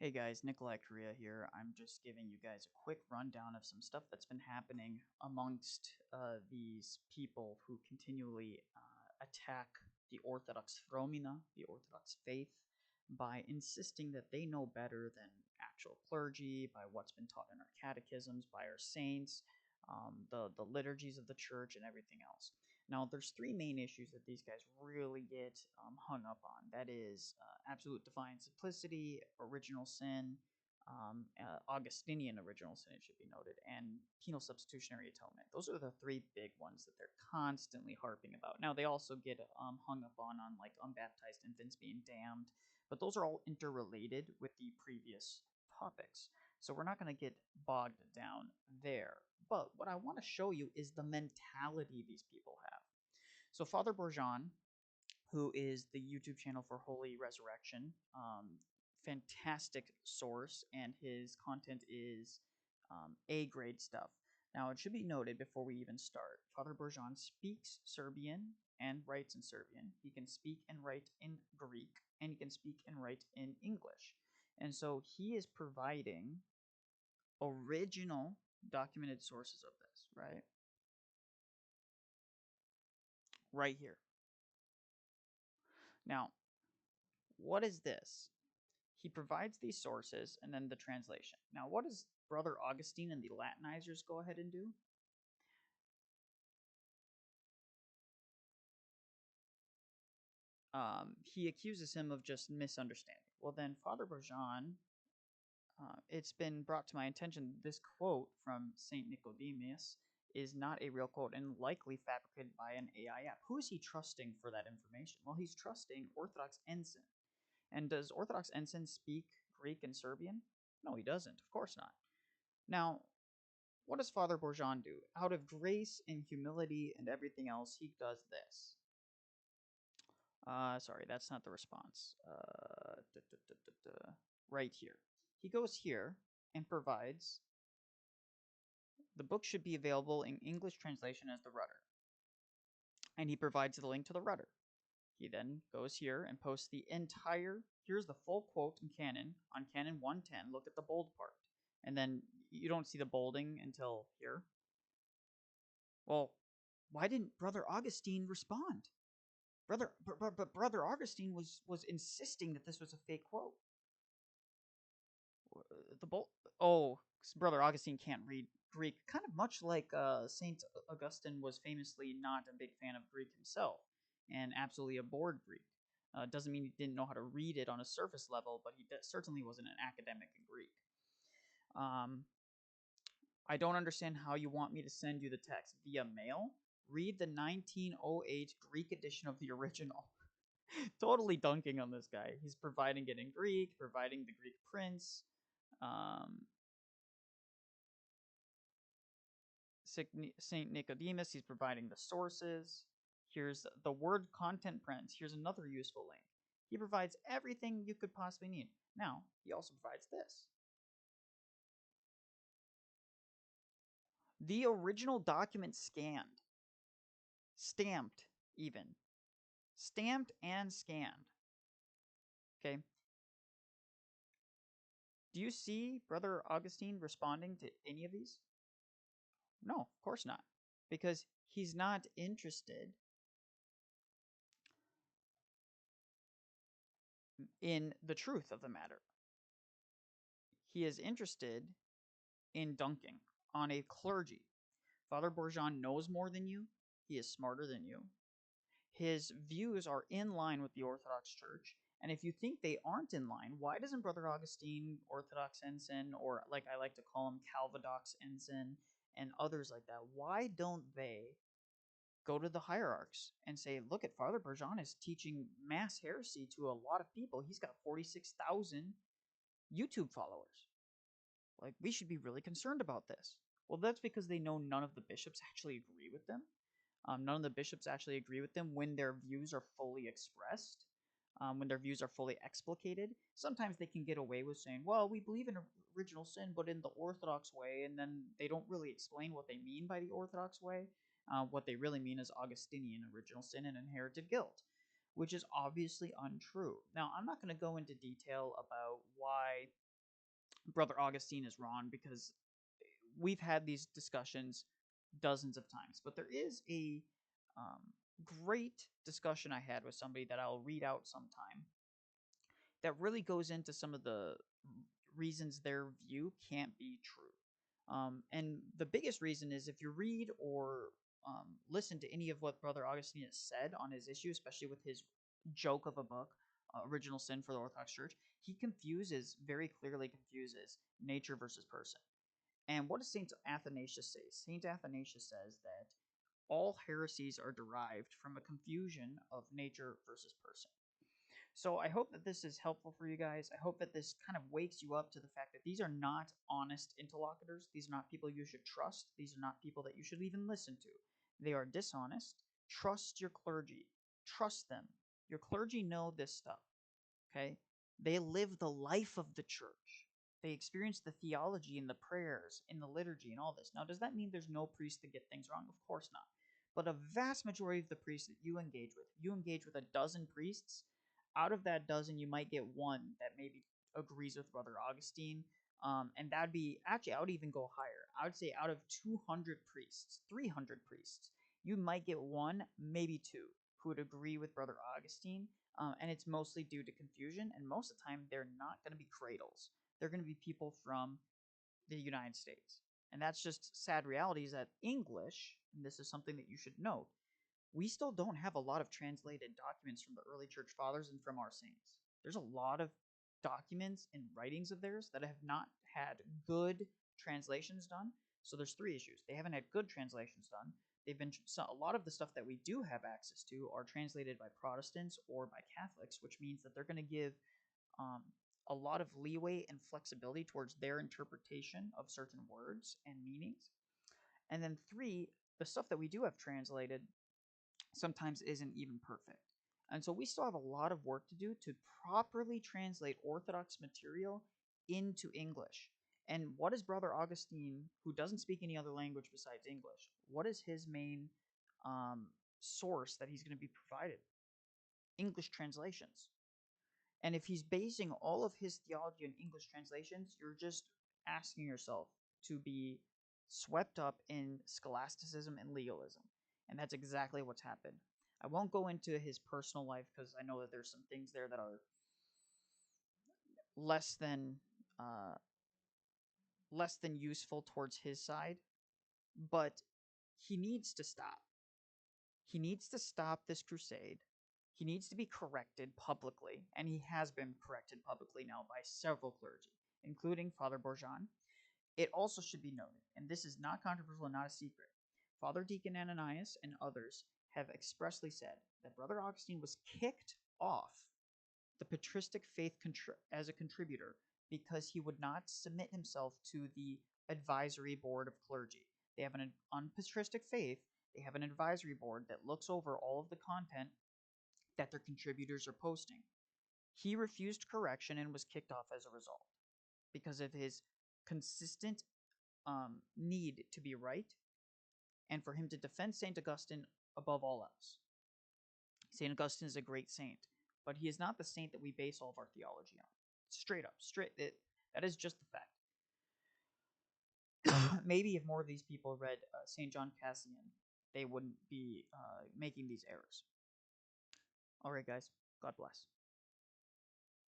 Hey guys, Nicholai here. I'm just giving you guys a quick rundown of some stuff that's been happening amongst these people who continually attack the Orthodox thromina, the Orthodox faith, by insisting that they know better than actual clergy, by what's been taught in our catechisms, by our saints, the liturgies of the church, and everything else. Now, there's three main issues that these guys really get hung up on. That is absolute divine simplicity, original sin, Augustinian original sin, it should be noted, and penal substitutionary atonement. Those are the three big ones that they're constantly harping about. Now, they also get hung up on like unbaptized infants being damned, but those are all interrelated with the previous topics. So we're not going to get bogged down there. But what I want to show you is the mentality these people have. So Father Bourgeon, who is the YouTube channel for Holy Resurrection, fantastic source, and his content is A-grade stuff. Now, it should be noted before we even start, Father Bourgeon speaks Serbian and writes in Serbian. He can speak and write in Greek, and he can speak and write in English. And so he is providing original documented sources of this, right? Right here. Now, what is this? He provides these sources and then the translation. Now, what does Brother Augustine and the Latinizers go ahead and do? He accuses him of just misunderstanding. Well, then, Father Bourgeon, it's been brought to my attention this quote from St. Nicodemus is not a real quote and likely fabricated by an AI app. Who is he trusting for that information? Well, he's trusting Orthodox Ensign. And does Orthodox Ensign speak Greek and Serbian? No, he doesn't. Of course not. Now, what does Father Bourgeon do? Out of grace and humility and everything else, he does this. Sorry, that's not the response. Right here. He goes here and provides. The book should be available in English translation as the rudder. And he provides the link to the rudder. He then goes here and posts the entire, here's the full quote in Canon, on Canon 110, look at the bold part. And then you don't see the bolding until here. Well, why didn't Brother Augustine respond? Brother Augustine was insisting that this was a fake quote. The bold. Oh, Brother Augustine can't read Greek. Kind of much like Saint Augustine was famously not a big fan of Greek himself and absolutely abhorred Greek. Doesn't mean he didn't know how to read it on a surface level, but he certainly wasn't an academic in Greek. I don't understand how you want me to send you the text via mail. Read the 1908 Greek edition of the original. Totally dunking on this guy. He's providing it in Greek, providing the Greek prints. St. Nicodemus, he's providing the sources. Here's the word content prints. Here's another useful link. He provides everything you could possibly need. Now, he also provides this. The original document scanned. Stamped, even. Stamped and scanned. Okay. Do you see Brother Augustine responding to any of these? No, of course not. Because he's not interested in the truth of the matter. He is interested in dunking on a clergy. Father Bourgeon knows more than you. He is smarter than you. His views are in line with the Orthodox Church. And if you think they aren't in line, why doesn't Brother Augustine, Orthodox Ensign, or like I like to call him, Calvadox Ensign, and others like that, why don't they go to the hierarchs and say, look at Father Bourgeon is teaching mass heresy to a lot of people. He's got 46,000 YouTube followers. Like, we should be really concerned about this. Well, that's because they know none of the bishops actually agree with them. None of the bishops actually agree with them when their views are fully expressed, when their views are fully explicated. Sometimes they can get away with saying, well, we believe in original sin, but in the Orthodox way, and then they don't really explain what they mean by the Orthodox way. What they really mean is Augustinian original sin and inherited guilt, which is obviously untrue. Now, I'm not going to go into detail about why Brother Augustine is wrong, because we've had these discussions dozens of times. But there is a um, great discussion I had with somebody that I'll read out sometime that really goes into some of the reasons their view can't be true. And the biggest reason is, if you read or listen to any of what Brother Augustine has said on his issue, especially with his joke of a book, Original Sin for the Orthodox Church, he very clearly confuses nature versus person. And what does St. Athanasius say? St. Athanasius says that all heresies are derived from a confusion of nature versus person. So I hope that this is helpful for you guys. I hope that this kind of wakes you up to the fact that these are not honest interlocutors. These are not people you should trust. These are not people that you should even listen to. They are dishonest. Trust your clergy. Trust them. Your clergy know this stuff. Okay? They live the life of the church. They experience the theology and the prayers and the liturgy and all this. Now, does that mean there's no priest that get things wrong? Of course not. But a vast majority of the priests that you engage with a dozen priests. Out of that dozen, you might get one that maybe agrees with Brother Augustine. And that'd be, actually, I would even go higher. I would say out of 200 priests, 300 priests, you might get one, maybe two, who would agree with Brother Augustine. And it's mostly due to confusion. And most of the time, they're not going to be cradles. They're going to be people from the United States. And that's just sad reality, is that English, and this is something that you should note, we still don't have a lot of translated documents from the early church fathers and from our saints. There's a lot of documents and writings of theirs that have not had good translations done. So there's three issues. They haven't had good translations done. A lot of the stuff that we do have access to are translated by Protestants or by Catholics, which means that they're going to give um, a lot of leeway and flexibility towards their interpretation of certain words and meanings. And then three, the stuff that we do have translated sometimes isn't even perfect. And so we still have a lot of work to do to properly translate Orthodox material into English. And what is Brother Augustine, who doesn't speak any other language besides English, what is his main source that he's going to be provided? English translations. And if he's basing all of his theology on English translations, you're just asking yourself to be swept up in scholasticism and legalism. And that's exactly what's happened. I won't go into his personal life, because I know that there's some things there that are less than uh, less than useful towards his side, but he needs to stop. He needs to stop this crusade. He needs to be corrected publicly, and he has been corrected publicly now by several clergy, including Father Bourgeon. It also should be noted, and this is not controversial and not a secret, Father Deacon Ananias and others have expressly said that Brother Augustine was kicked off the patristic faith as a contributor because he would not submit himself to the advisory board of clergy. They have on patristic faith, they have an advisory board that looks over all of the content that their contributors are posting. He refused correction and was kicked off as a result because of his consistent need to be right and for him to defend St. Augustine above all else. St. Augustine is a great saint, but he is not the saint that we base all of our theology on. Straight up. That is just the fact. Maybe if more of these people read St. John Cassian, they wouldn't be making these errors. All right, guys. God bless.